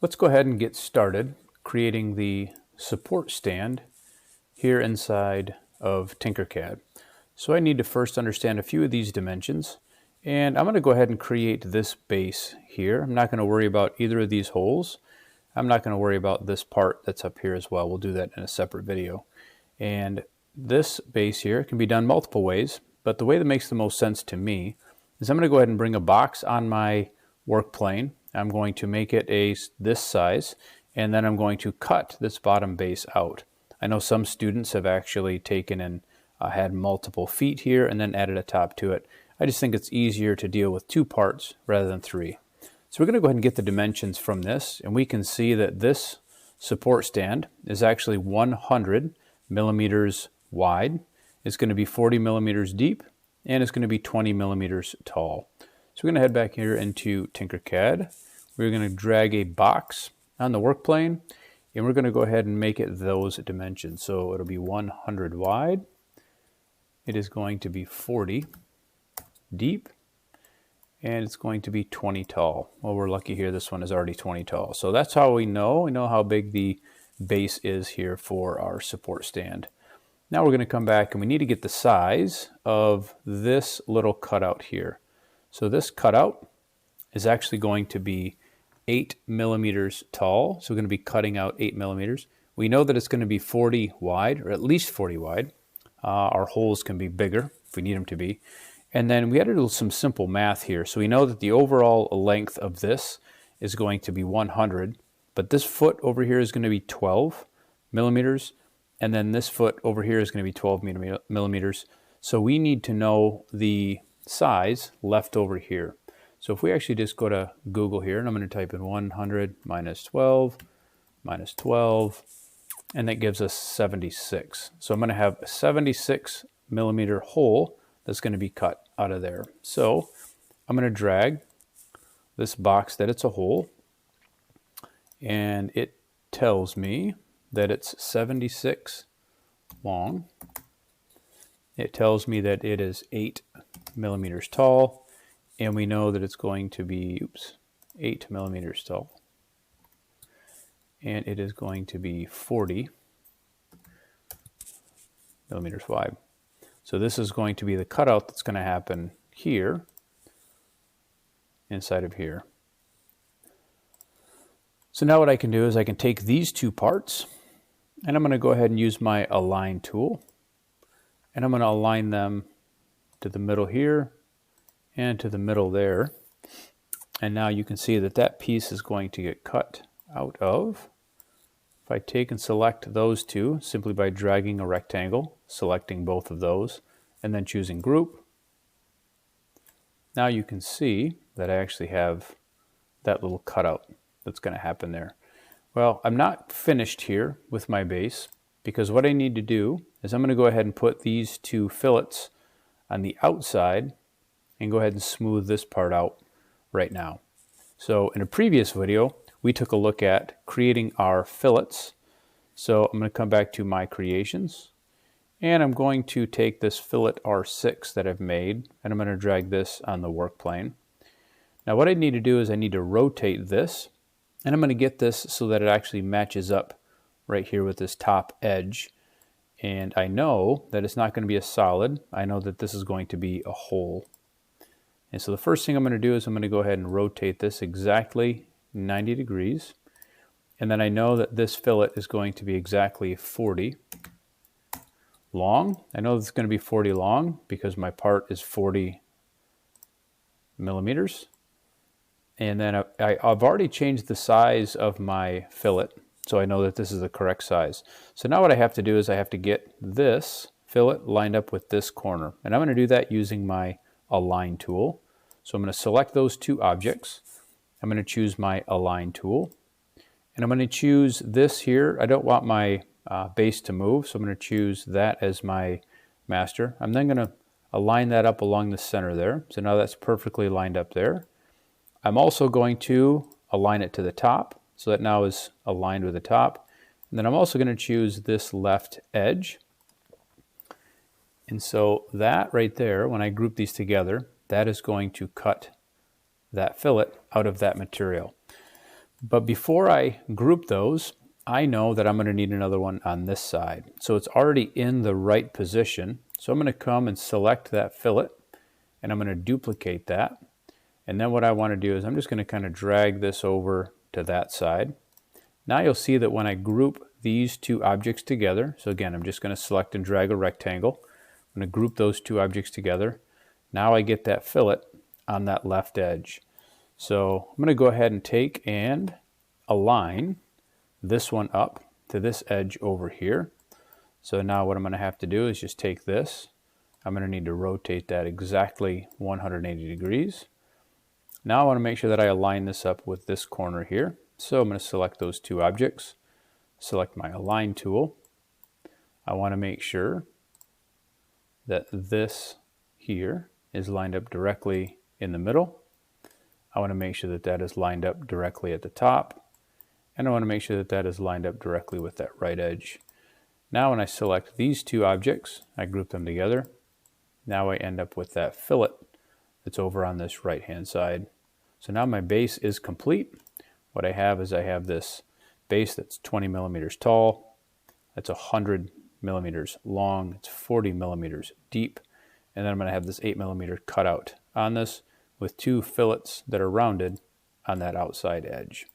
Let's go ahead and get started creating the support stand here inside of Tinkercad. So I need to first understand a few of these dimensions, and I'm going to go ahead and create this base here. I'm not going to worry about either of these holes. I'm not going to worry about this part that's up here as well. We'll do that in a separate video. And this base here can be done multiple ways, but the way that makes the most sense to me is I'm going to go ahead and bring a box on my work plane. I'm going to make it this size, and then I'm going to cut this bottom base out. I know some students have actually taken and had multiple feet here and then added a top to it. I just think it's easier to deal with two parts rather than three. So we're going to go ahead and get the dimensions from this, and we can see that this support stand is actually 100 millimeters wide. It's going to be 40 millimeters deep, and it's going to be 20 millimeters tall. So we're going to head back here into Tinkercad. We're going to drag a box on the work plane, and we're going to go ahead and make it those dimensions. So it'll be 100 wide. It is going to be 40 deep, and it's going to be 20 tall. Well, we're lucky here, this one is already 20 tall. So that's how we know how big the base is here for our support stand. Now we're going to come back and we need to get the size of this little cutout here. So this cutout is actually going to be 8 millimeters tall. So we're going to be cutting out 8 millimeters. We know that it's going to be 40 wide, or at least 40 wide. Our holes can be bigger if we need them to be. And then we had to do some simple math here. So we know that the overall length of this is going to be 100, but this foot over here is going to be 12 millimeters. And then this foot over here is going to be 12 millimeters. So we need to know the size left over here. So if we actually just go to Google here, and I'm going to type in 100 minus 12, and that gives us 76. So I'm going to have a 76 millimeter hole that's going to be cut out of there. So I'm going to drag this box that it's a hole, and it tells me that it's 76 long. It tells me that it is 8 millimeters tall, and we know that it's going to be 8 millimeters tall, and it is going to be 40 millimeters wide. So this is going to be the cutout that's going to happen here inside of here. So now what I can do is I can take these two parts, and I'm going to go ahead and use my align tool, and I'm going to align them to the middle here and to the middle there. And now you can see that that piece is going to get cut out of. If I take and select those two simply by dragging a rectangle, selecting both of those, and then choosing group, now you can see that I actually have that little cutout that's going to happen there. Well, I'm not finished here with my base, because what I need to do is I'm going to go ahead and put these two fillets on the outside and go ahead and smooth this part out right now. So in a previous video, we took a look at creating our fillets. So I'm going to come back to my creations, and I'm going to take this fillet R6 that I've made, and I'm going to drag this on the work plane. Now what I need to do is I need to rotate this, and I'm going to get this so that it actually matches up right here with this top edge. And I know that it's not going to be a solid. I know that this is going to be a hole. And so the first thing I'm going to do is I'm going to go ahead and rotate this exactly 90 degrees. And then I know that this fillet is going to be exactly 40 long. I know it's going to be 40 long because my part is 40 millimeters. And then I've already changed the size of my fillet, so I know that this is the correct size. So now what I have to do is I have to get this fillet lined up with this corner. And I'm going to do that using my align tool. So I'm going to select those two objects. I'm going to choose my align tool. And I'm going to choose this here. I don't want my base to move, so I'm going to choose that as my master. I'm then going to align that up along the center there. So now that's perfectly lined up there. I'm also going to align it to the top, so that now is aligned with the top. And then I'm also going to choose this left edge. And so that right there, when I group these together, that is going to cut that fillet out of that material. But before I group those, I know that I'm going to need another one on this side. So it's already in the right position. So I'm going to come and select that fillet, and I'm going to duplicate that. And then what I want to do is I'm just going to kind of drag this over to that side. Now you'll see that when I group these two objects together, so again, I'm just going to select and drag a rectangle. I'm going to group those two objects together. Now I get that fillet on that left edge. So I'm going to go ahead and take and align this one up to this edge over here. So now what I'm going to have to do is just take this. I'm going to need to rotate that exactly 180 degrees. Now I want to make sure that I align this up with this corner here. So I'm going to select those two objects, select my Align tool. I want to make sure that this here is lined up directly in the middle. I want to make sure that that is lined up directly at the top. And I want to make sure that that is lined up directly with that right edge. Now when I select these two objects, I group them together. Now I end up with that fillet that's over on this right hand side. So now my base is complete. What I have is I have this base that's 20 millimeters tall, that's 100 millimeters long, it's 40 millimeters deep, and then I'm going to have this 8 millimeter cutout on this with two fillets that are rounded on that outside edge.